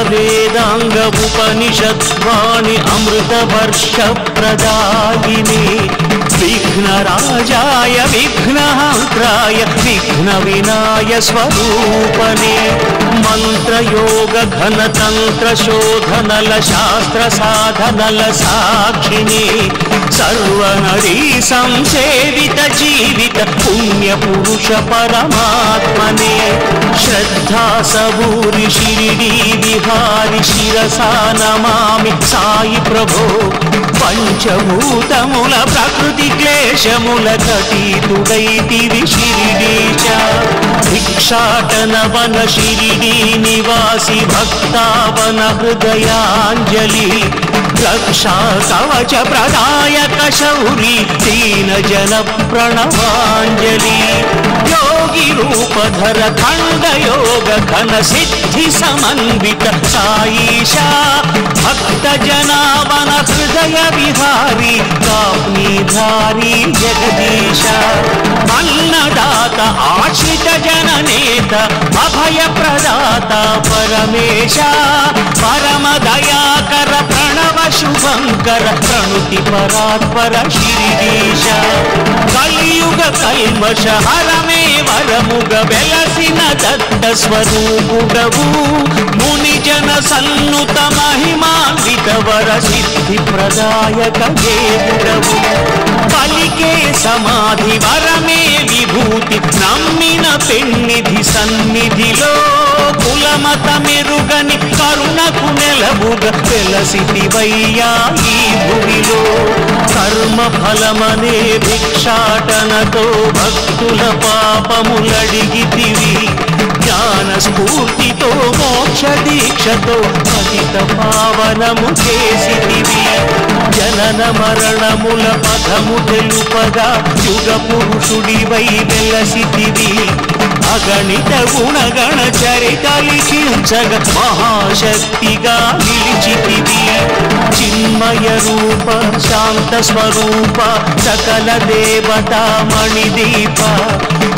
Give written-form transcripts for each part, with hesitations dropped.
वेदांग उपनिषद्वाणी अमृत वर्ष प्रदायिने विघ्नराजाय विघ्नहंत्राय विघ्न विनाय स्वरूपने मंत्र योग घन तंत्र शोधनल शास्त्र साधनल साक्षिने सर्वनरी संसेवित जीवित पुण्य पुरुष परमात्मने श्रद्धा सबूरि शिरडी विहारि शिरसा नमामि साई प्रभो पंचभूतमुल प्रकृति क्लेशमुल कटीतुडैतिवि शिरडीश भिक्षाटन वन शिरडी निवासी भक्तावन हृदयाञ्जलि रक्षा कवच प्रदायक शौरी दीन जन प्रणवांजलि योगी रूपधर खंड योग घन सिद्धि समन्वित साईशा भक्त जनावन हृदय विहारी काप्नीधारी जगदीशा अन्नदाता आश्रित जननेता अभय प्रदाता परमेशा परम दयाकर प्रणव शुभंकर प्रणुति परात्पर शिरीडीशा कलियुग कल्मष हर मे वरमुग वेलसिन दत्त स्वरूपुडवु मुनि जन सन्नुत महिमान्वित वर सिद्धि प्रदायक దేవుడవు పలికే సమాధి వరమే విభూతి నమ్మిన పెన్నిధి సన్నిధిలో కులమత మెరుగని కరుణకు నెలవుగా వెలసితివయ్యా ఈ భూమిలో కర్మ ఫలమనే భిక్షాటనతో భక్తుల పాపములడిగితివి జ్ఞాన స్ఫూర్తితో మోక్ష దీక్షతో పతిత పావనము చేసితివి జనన మరణముల పదము తెలుపగా యుగ పురుషుడివై వెలసితివి అగణిత గుణగణ చరిత లిఖించగ మహాశక్తిగా నిలిచితివి చిన్మయ రూప శాంత స్వరూప సకల దేవతా మణిదీప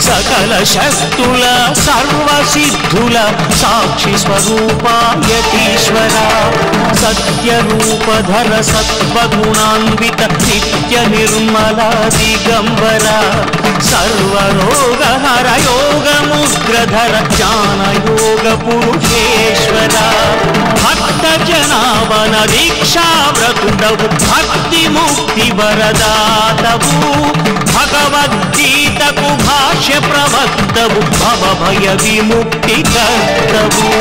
సకల శక్తుల సర్వ సిద్ధుల సాక్షి స్వరూప యతీశ్వర సత్య రూపధర సత్వగుణాన్విత నిత్య నిర్మల దిగంబర సర్వరోగ హర యోగ ముద్రధర జ్ఞాన యోగ పురుషేశ్వర భక్త జనావన దీక్షా వ్రతుడవు భక్తి ముక్తి వరదాతవు భగవద్గీతకు భాష్య ప్రవక్తవు భవ భయ విముక్తి కర్తవు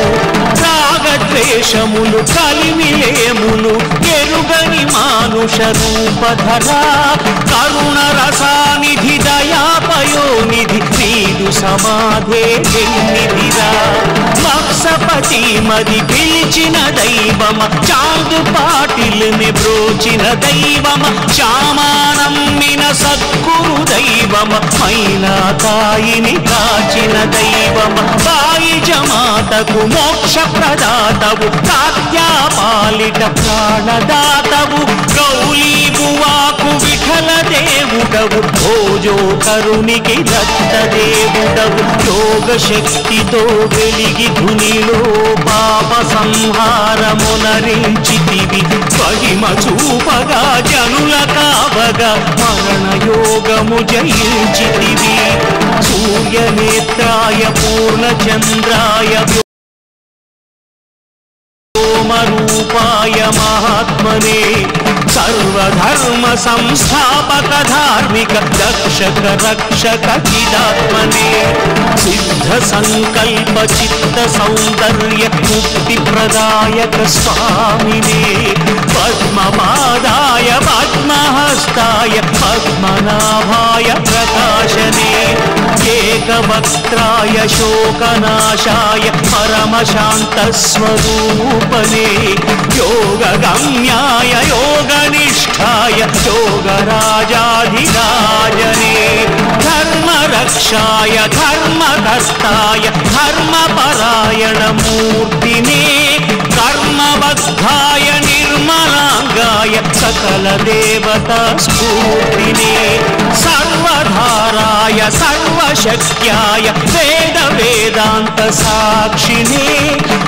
రాగద్వేషములు కలిమిలేములు ఎరుగని మానుష రూపధర కరుణ రసానిధి దయాపయోనిధి నీదు సమాధే ఎన్నిధిరా మత్సపతి మది పిలిచిన దైవమ చాందు పాటిల్ని బ్రోచిన దైవమ శ్యామానమ్మిన సద్గురు దైవమ మైనా తాయిని కాచిన దైవమ తాయి జమాతకు మోక్ష ప్రదాతవు ప్రాత్యాపాలిట ప్రాణదాతవు గౌళీ బువాకు విఠల దేవుడవు భోజో కరునికి దత్త దేవుడవు యోగ శక్తితో వెలిగి ధునిలో పాప సంహారమునరించితివి మహిమ చూపగా జనుల కావగా మరణ యోగము జయించితివి సూర్యనేత్రాయ పూర్ణచంద్రాయ రూపాయ మహాత్మనే सर्वधर्म संस्थापक धार्मिक रक्षक रक्षक चिदात्मने सिद्ध संकल्प चित्त सौंदर्य मुक्ति प्रदायक स्वामिने पद्मपादाय पद्महस्ताय पद्मनाभाय प्रकाशने एकवक्त्राय शोकनाशाय परमशांत स्वरूपने योगगम्याय योगनिष्ठाय योगराजाधिराजने धर्मरक्षाय धर्मधस्ताय धर्मपरायण मूर्तिने कर्मबद्धाय निर्मलांगाय सकल सकलदेवता स्फूर्तिने सर्वधाराय सर्वशक्त्याय वेद वेदान्त साक्षिणे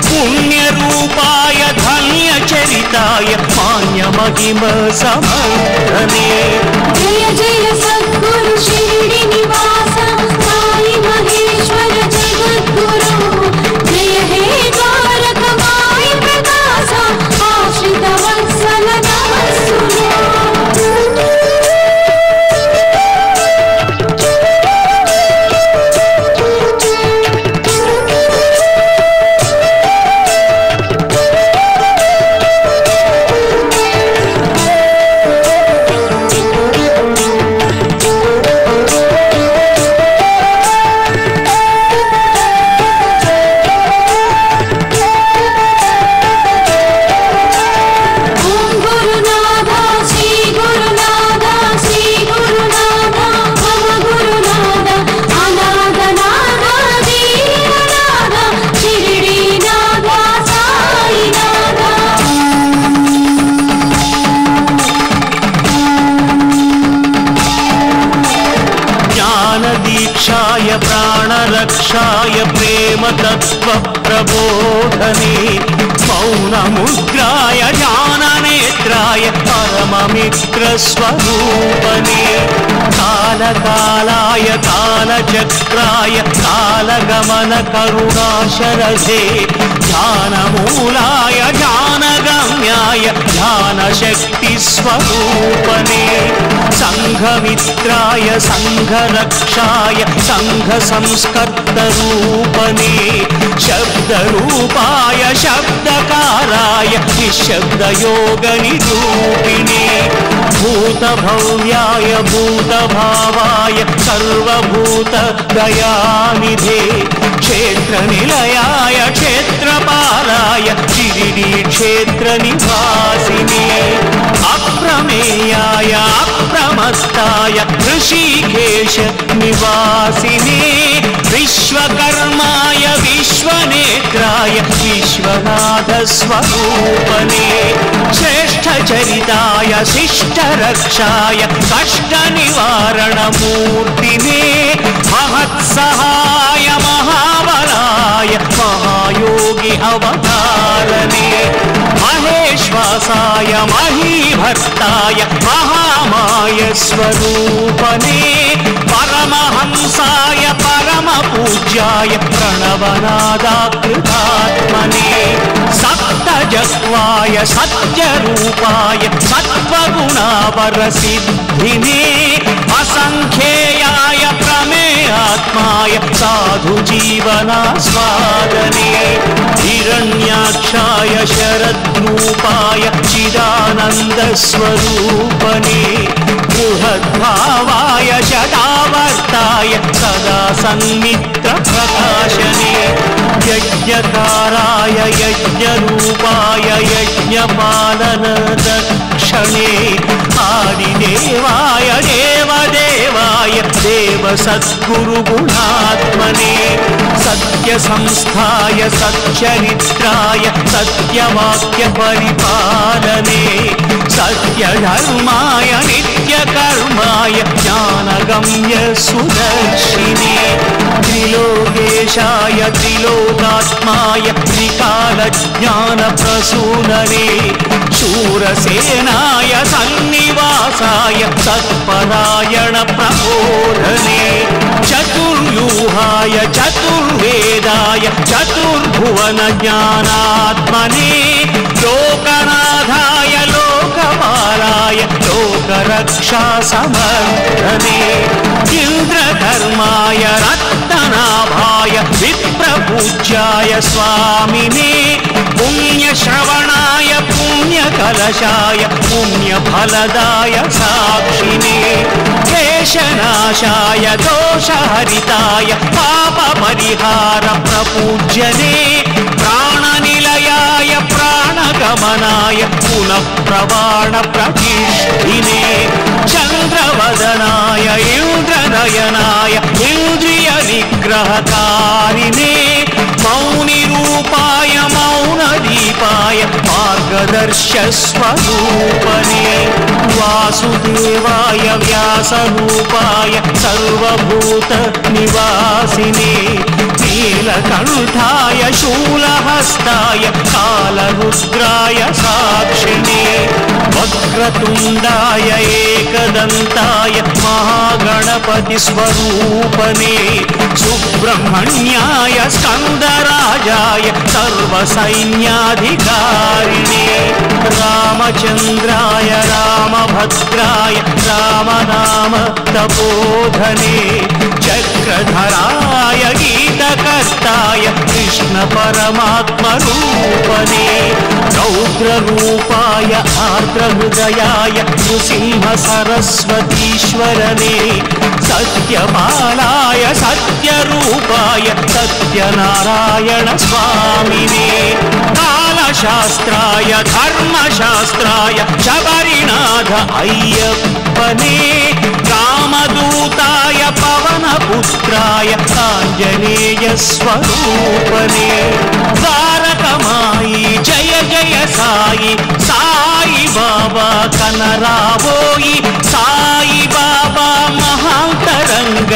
पुण्यरूपाय धन्यचरिताय मान्यमहिम समर्धने जय जय सद्गुरु शिरडी निवास साई महेश्वर जगद्गुरु जय हे द्वारक माई प्रकाश आश्रित वत्सल प्राणरक्षाय प्रेम तत्व प्रबोधने मौनमुद्राय ज्ञाननेत्राय परममित्रस्वरूपने कालकालाय कालचक्राय कालगमन करुणाशरसे ध्यानमूलाय ध्यानगम्याय ध्यानशक्तिस्वरूपने संघमित्राय संघरक्षाय संघसंस्कर्तरूपने शब्दरूपाय शब्दकाराय निःशब्दयोगनिरूपिणे भूतभव्याय भूतभावाय सर्वभूतदयानिधे क्षेत्रनिलयाय क्षेत्रपालाय शिरिडी क्षेत्रनिवासिने अप्रमेयाय अप्रमत्ताय ऋषिकेश निवासिने विश्वकर्माय विश्वनेत्राय विश्वनाथस्वरूपने श्रेष्ठचरिताय शिष्टरक्षाय कष्टनिवारणमूर्तिने महत्सहाय महाबलाय महायोगी अवतारणे महेश्वासाय महीभक्ताय महामाय स्वरूपने परमहंसाय परमपूज्याय प्रणवनादाकृतात्मने सप्तजह्वाय सत्यरूपाय सत्त्वगुणावरसिद्धिने असंख्येयाय प्रमेयात्माय साधुजीवनास्वादने हिरण्याक्षाय शरद्रूपाय चिदानन्दस्वरूपने बृहद्भावाय शतावर्ताय सदा सन्मित्रप्रकाशने यज्ञकाराय यज्ञरूपाय यज्ञपालनदक्षणे आदिदेवाय देवदेवाय देवसद्गुरुगुणात्मने सत्यसंस्थाय सच्चरित्राय सत्यवाक्यपरिपालने सत्यधर्माय नित्यकर्माय ज्ञानगम्य सुदर्शिने त्रिलोकेशाय त्रिलोकात्माय त्रिकालज्ञानप्रसूनने शूरसेनाय सन्निवासाय सत्परायण प्रबोधने चतुर्व्यूहाय चतुर्वेदाय चतुर्भुवनज्ञानात्मने लोकनाथाय लोकपालाय लोकरक्षासमर्थने इन्द्रधर्माय रत्ननाभाय विप्रपूज्याय स्वामिने पुण्यश्रवणाय पुण्यकलशाय पुण्यफलदाय साक्षिणे क्लेशनाशाय दोषहरिताय पापपरिहार प्रपूज्यने प्राणनिलयाय प्राणगमनाय पुनः प्रवाण प्रतिष्ठिने चन्द्रवदनाय इन्द्रनयनाय इन्द्रियनिग्रहकारिणे मौनिरूपाय मौनदीपाय मार्गदर्शस्वरूपने वासुदेवाय व्यासरूपाय सर्वभूतनिवासिने नीलकण्ठाय शूलहस्ताय कालरुद्राय साक्षिणे वक्रतुण्डाय एकदन्ताय महागणपतिस्वरूपने सुब्रह्मण्याय स्कन्दराजाय सर्वसैन्याधिकारिणे रामचन्द्राय रामभद्राय रामनाम तपोधने चक्रधराय गीतकर्ताय कृष्णपरमात्मरूपने रौद्ररूपाय आर्द्रहृदयाय नृसिंहसरस्वतीश्वरने सत्यपालाय सत्यरूपाय सत्यनारायण स्वामिने कालशास्त्राय धर्मशास्त्राय शबरीनाथ अय्यप्पने रामदूताय पवनपुत्राय आञ्जनेय स्वरूपने द्वारकमायि जय जय साई साई बाबा कनरावोयि साई बाबा महान्तरंग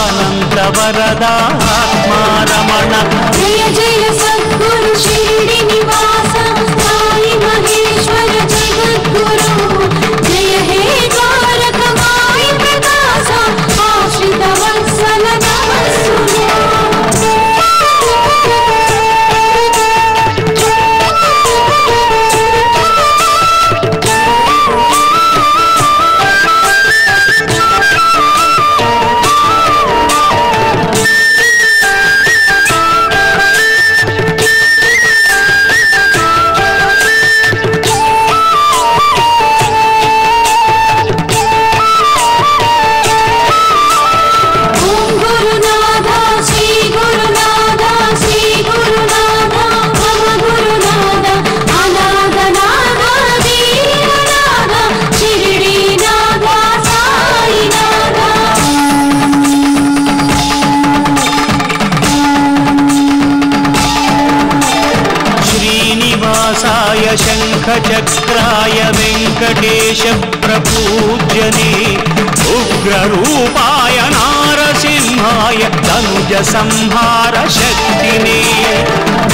अनंत वरदात्मा रमण जय जय सद्गुरु शिरडी निवास साई महेश्वर जगद्गुरु जय हे द्वारक माई प्रकाश आश्रित वत्सल शङ्खचक्राय वेङ्कटेश प्रपूज्यने उग्ररूपाय नारसिंहाय तनुजसंहार शक्तिने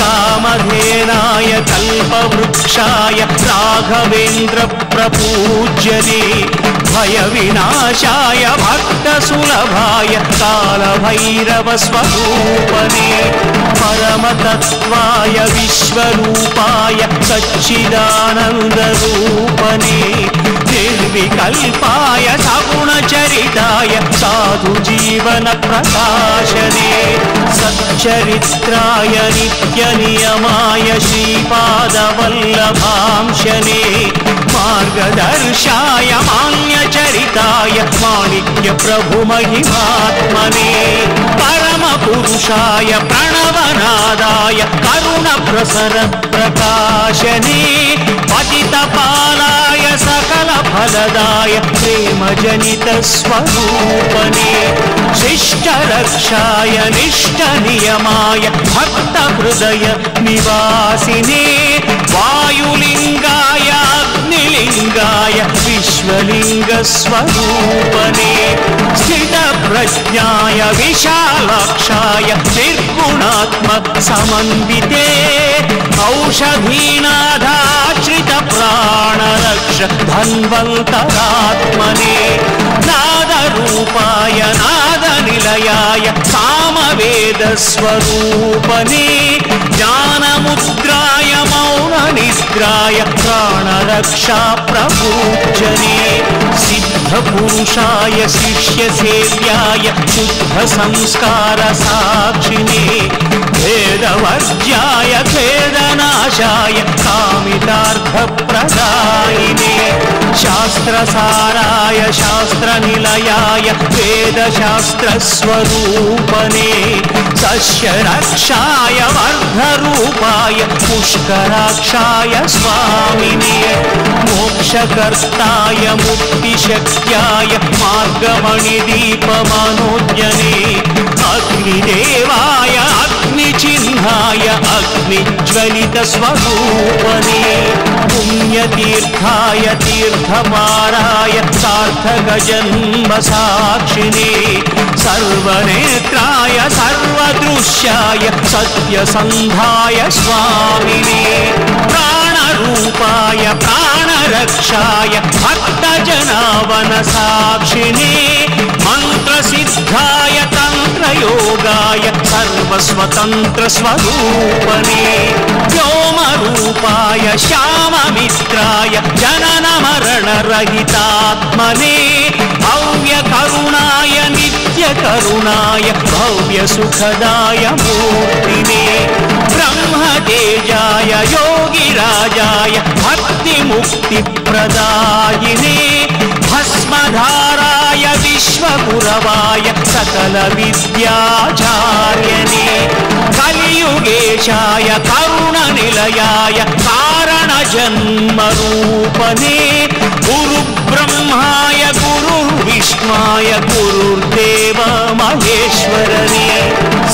कामधेनाय कल्पवृक्षाय राघवेन्द्र प्रपूज्यने भयविनाशाय भक्तसुलभाय कालभैरव स्वरूपने परमतत्त्वाय विश्वरूपाय सच्चिदानन्दरूपने निर्विकल्पाय सगुणचरिताय साधुजीवन प्रकाशने सच्चरित्राय नित्यनियमाय श्रीपादवल्लभांशने मार्गदर्शाय मान्यचरिताय माणिक्यप्रभुमहिमात्मने परमपुरुषाय प्रणवनादाय करुणप्रसर प्रकाशने पतितपालाय सकलफलदाय प्रेमजनितस्वरूपने शिष्टरक्षाय निष्ठनियमाय भक्तहृदय निवासिने वायुलिङ्गाय अग्निलिङ्गाय विश्वलिङ्गस्वरूपने स्थितप्रज्ञाय विशालाक्षाय निर्गुणात्मक समन्विते औषधीनाथाश्रितप्राणरक्ष धन्वन्तरात्मने नादरूपाय नादनिलयाय सामवेदस्वरूपने ज्ञानमुद्राय मौननिद्राय प्राणरक्षा प्रपूज्यने सिद्धपुरुषाय शिष्यसेव्याय शुद्धसंस्कारसाक्षिणे भेदवर्ज्याय भेदनाशाय कामितार्थप्रदायिने शास्त्रसाराय शास्त्रनिलयाय वेदशास्त्रस्वरूपने सस्यरक्षाय वर्धरूपाय पुष्कराक्षाय स्वामिने मोक्षकर्ताय मुक्तिशक्त्याय मार्गमणिदीपमनोज्ञने अग्निदेवाय अग्निचिह्न सिद्धाय अग्निज्वलित स्वरूपने पुण्यतीर्थाय तीर्थपाराय सार्थक जन्म साक्षिणे सर्वनेत्राय सर्वदृश्याय सत्यसन्धाय स्वामिने प्राणरूपाय प्राणरक्षाय भक्तजनावन साक्षिणे मंत्रसिद्धाय तंत्रयोगाय सर्वस्वतंत्र स्वरूपने व्योमरूपाय श्याममित्राय जनन मरण रहितात्मने भव्यकरुणाय नित्यकरुणाय भव्यसुखदाय मूर्तिने ब्रह्मतेजाय योगिराजाय भक्तिमुक्तिप्रदायिने भस्मधाराय विश्वगुरवाय सकल विद्याचार्यने कलियुगेशाय करुणनिलयाय कारणजन्मरूपने गुरुब्रह्माय गुरुर्विष्णुय गुरुर्देव महेश्वरने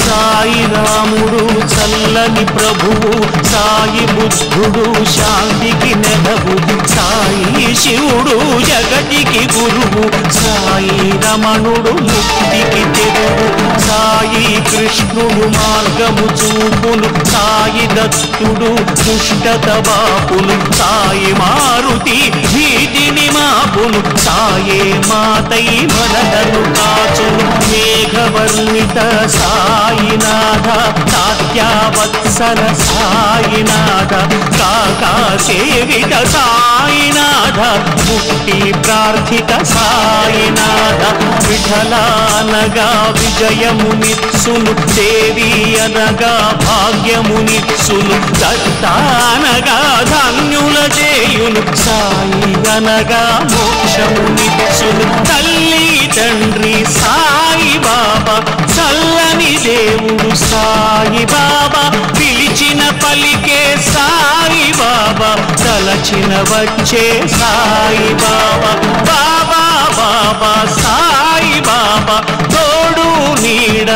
साई रामुडु चल्లని ప్రభువు సాయి బుద్ధుడు శాంతికి నెలవు సాయి శివుడు జగతికి గురువు సాయి రమణుడు ముక్తికి తెరువు సాయి కృష్ణుడు మార్గము చూపును సాయి దత్తుడు దుష్టత బాపును సాయి మారుతి భీతిని మాపును సాయే మాతై మనలను కాచును మేఘవర్ణిత సాయినాథ తాత్యావత్సల సాయినాథ కాకా సేవిత సాయినాథ ముక్తి ప్రార్థిత సాయినాథ విఠలానగా విజయమునిత్సును దేవి అనగా భాగ్యమునిత్సును దత్తానగా ధన్యుల చేయును సాయి అనగా మోక్షమునిత్సును తల్లి తండ్రి సాయి బాబా చల్లని దేవుడు సాయి బాబా పిలిచిన పలికే సాయి బాబా తలచిన వచ్చే సాయి బాబా బాబా బాబా సాయి బాబా తోడు నీడ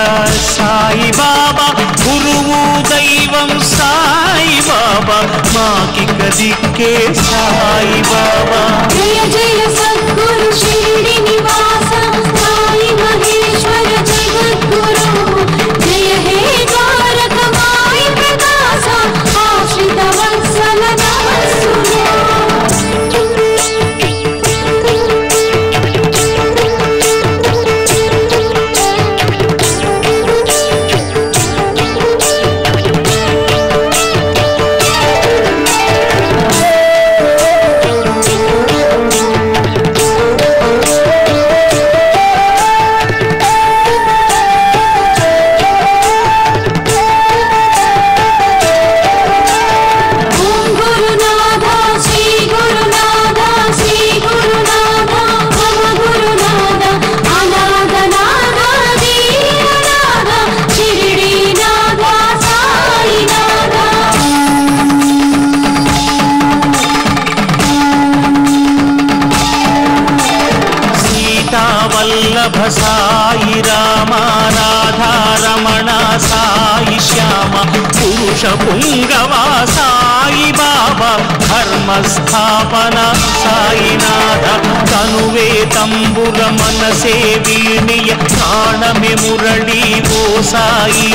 సాయి బాబా గురువు దైవం సాయి బాబా మాకిక దిక్కే సాయి బాబా జయ జయ సద్గురు షిరిడి నివాస సాయి మహేశ్వర జగద్గురు జయ హే ద్వారక మాయి ప్రకాశ ఆశ్రిత వత్సల సాయి రామ రాధా రమణ సాయి శ్యామ పురుష పుంగవ సాయి బాబా ధర్మ స్థాపన సాయినాథ తనువే తంబుర మనసే వీణియ ప్రాణమే మురళి ఓ సాయి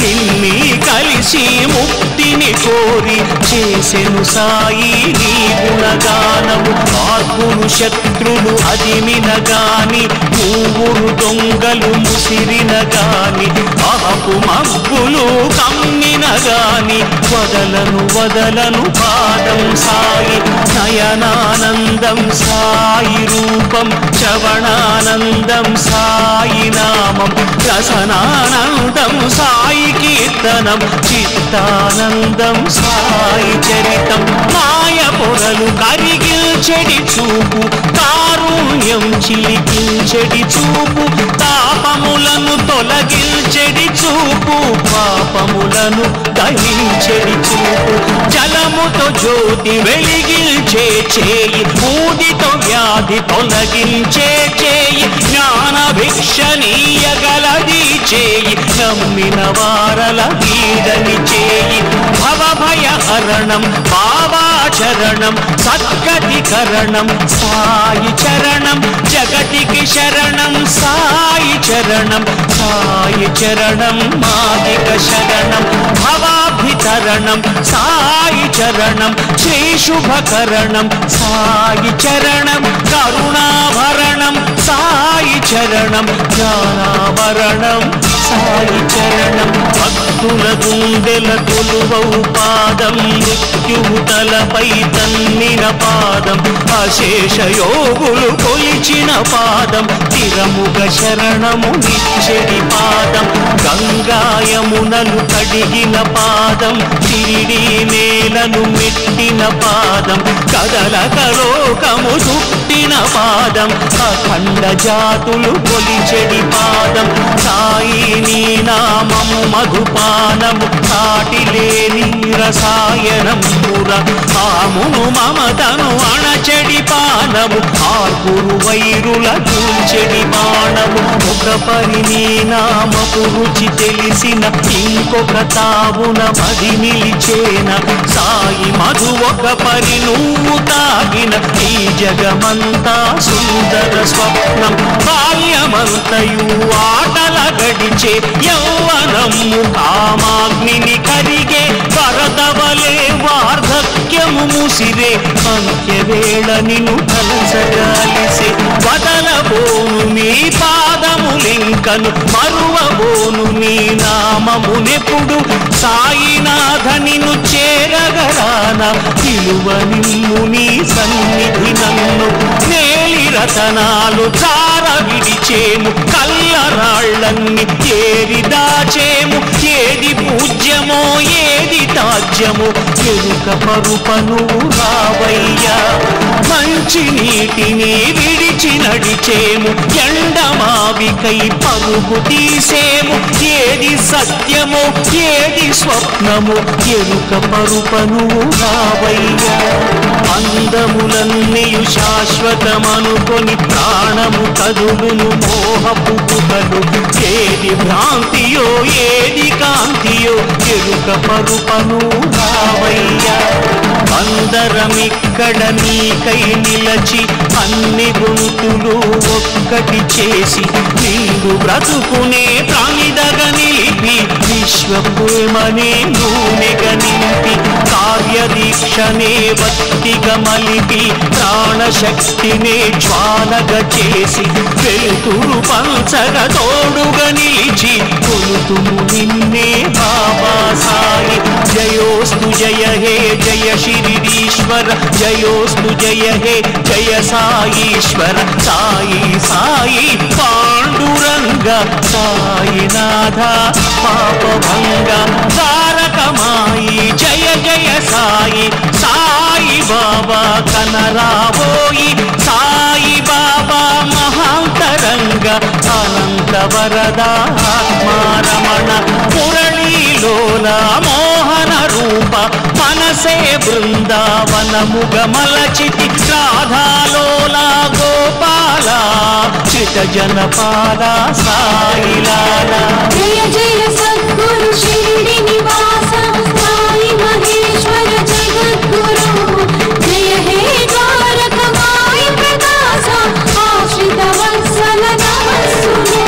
నిన్ని కలిసి ముక్తిని కోరి చేసెను సాయి నీ గుణగానము ఆత్ములు శత్రులు అదిమిన గాని ఊరు దొంగలు ముసిరిన గాని ఆపు మబ్బులు కమ్మిన గాని వదలను పాదం సాయి నయనానందం సాయి రూపం శ్రవణానందం సాయి నామం రసనానందం సాయి కీర్తనం చిత్తానందం సాయి చరితం మాయ పొరలు కరిగిల్చెడి చూపు కారుణ్యం చిలికించెడి చూపు తాపములను తొలగిల్చెడి చూపు పాపములను దహించెడి చూపు జలముతో జోడి జ్యోతి వెలిగించే చేయి, ఊదితో వ్యాధి తొలగించే చేయి, జ్ఞాన భిక్ష నీయగలది చేయి, నమ్మిన వారల వీడని చేయి. భవభయ హరణం బాబా చరణం, సద్గతి కరణం సాయి చరణం, జగతికి శరణం సాయి చరణం, సాయి చరణం మాదిక శరణం, భవాభితరణం సాయి చరణం, శ్రీ శుభకరణం సాయి చరణం, కరుణాభరణం సాయి చరణం, జ్ఞానాభరణం సాయి చరణం. భక్తుల గుండెల కొలువౌ పాదం, మృత్యువు తలపై తన్నిన పాదం, అశేష యోగులు కొలిచిన పాదం, తిరముగ శరణము నిచ్చడి పాదం, గంగాయమునలు కడిగిన పాదం, తిరిడి నేలను మెట్టిన పాదం, కదలక లోకము చుట్టిన పాదం, అఖండ జాతులు కొలిచెడి పాదం, సాయి నీ నామము మధుపానము, సాటిలేని రసాయనం పుర, ఆమును మమతను అణచెడి పానము, ఆర్పురు వైరుల కూల్చెడి బాణము, ఒక పరి నీ నామపు రుచి తెలిసిన ఇంకొక తావున మది నిలిచేన, సాయి మధు ఒక పరి నువ్వు తాగిన, ఈ జగమంతా సుందర స్వప్నం, బాల్యమంతయు ఆటల గడిచే, యౌవనము కామాగ్నిని కరిగే, వరదవలే వార్ధక్యము ముసిరే, అంత్యవేళ నిన్ను కలసగాలిసే, వదలబోను నీ పాదములింకను, మరువబోను నీ నామమునెప్పుడు, సాయినాథ నిన్ను చేరగరాన, విలువ నిమ్ము నీ సన్నిధి నన్ను, నేలి రతనాలు చార విడిచేము, కల్లరాళ్ళన్ని ఏరి దాచేము, ఏది పూజ్యమో ఏది తాజ్యమో ఎరుక పరుపను రావయ్యా, మంచి నీటిని విడిచి నడిచేము, ఎండమావికై పరుగు తీసేము, ఏది సత్యమో ఏది స్వప్నమో ఎరుక పరుపను రావయ్యా. అందములన్నీయు శాశ్వతమనుకొని ప్రాణము కదులును మోహపు పుటలు, ఏది భ్రాంతియో ఏది కాంతియో ఎరుక పరుపను రావయ్యా. అందరమిక్కడ నీకై నిలచి అన్ని గొంతులు ఒక్కటి చేసి, నీవు బ్రతుకునే ప్రాణిదగ నిలిపి, విశ్వప్రేమనే నూనెగ నింపి, కార్యదీక్షనే వత్తిగ మలిపి, ప్రాణశక్తినే జ్వాలగ చేసి, వెలుతురు పంచగ తోడుగ నిలిచి, కొలుతుము నిన్నే బాబా సాయి. జయోస్తు జయ హే జయ శిరీశ్వర, జయోస్తు జయ హే జయ సాయీశ్వర, సాయి సాయి పాండురంగ, సాయినాథ పాపభంగ, తారకమాయి జయ జయ సాయి, సాయి బాబా కనరావోయి, సాయి బాబా మహాంతరంగ, అనంత వరద ఆత్మారమణ, మురళీలోల మోహన రూప, మనసే బృందావనముగ మలచితి, రాధాలోల గోపాల, శ్రిత జనపాల సాయిలాల. జయ జయ సద్గురు షిరిడి నివాస, సాయి మహేశ్వర జగద్గురు, జయ హే ద్వారకమాయి ప్రకాశ, ఆశ్రిత వత్సల నమస్సును.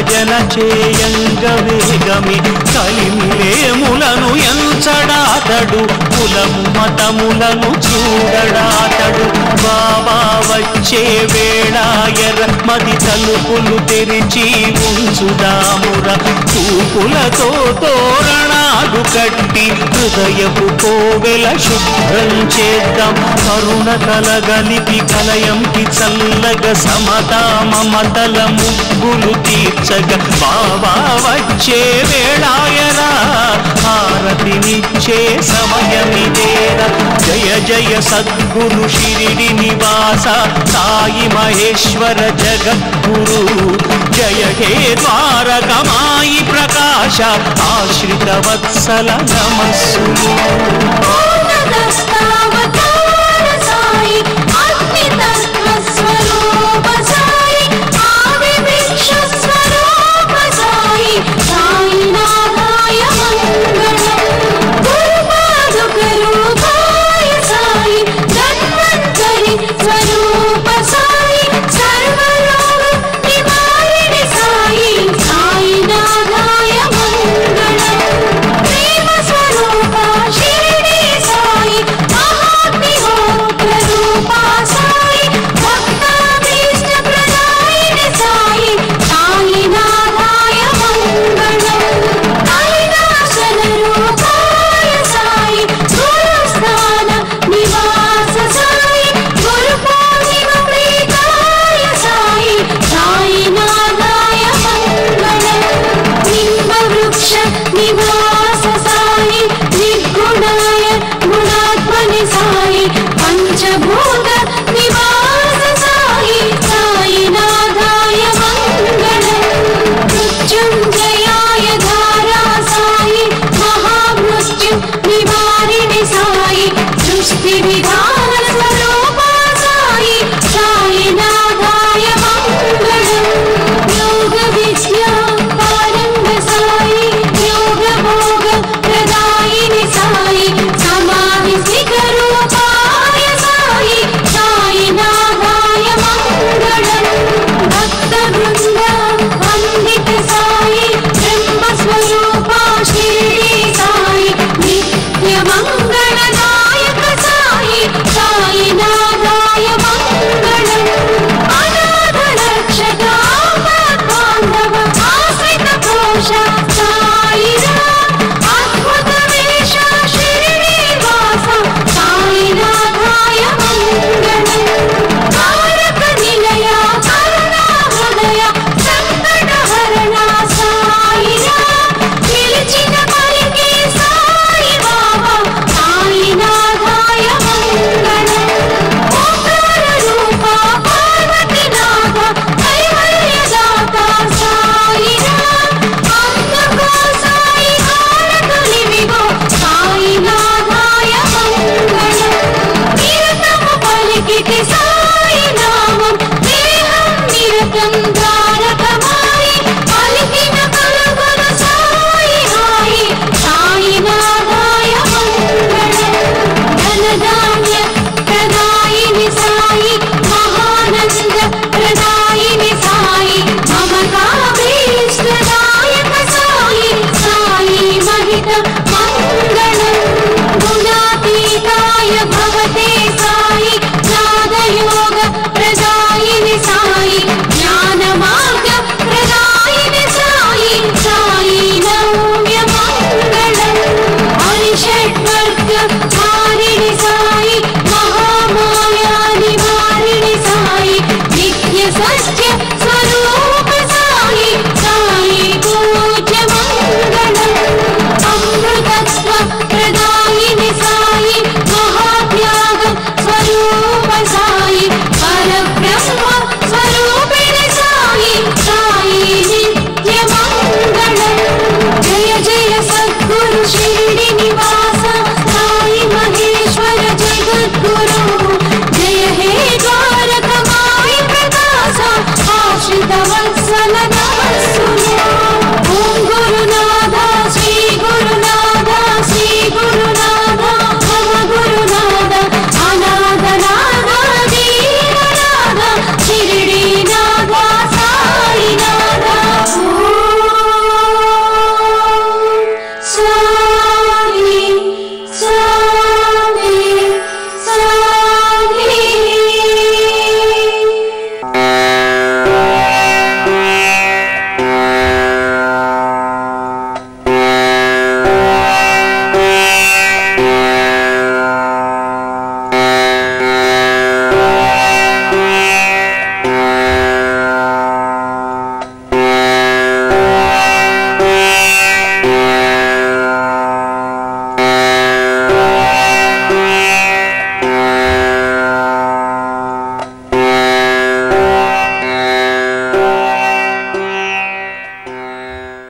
భజన చేయంగ వేగమి కలిమిలేములను ఎంచడాతడు కులము మతములను చూడడాతడు బాబా వచ్చే వేళాయర మది తలుపులు తెరిచి ఉంచుదాముర చూపులతో తోరణాలు కట్టి హృదయపు కోవెల శుభ్రం చేద్దాం కరుణ కలగలిపి కలయంకి చల్లగ సమతా మమతల ముగ్గులు తీర్చగ బాబా వచ్చే వేళాయరా హారతినిచ్చే సమయమిదేరా జయ జయ సద్గురు షిరిడి నివాస సాయి మహేశ్వర జగద్గురు జయ హే ద్వారకమాయి ప్రకాశ ఆశ్రిత వత్సల నమస్సులు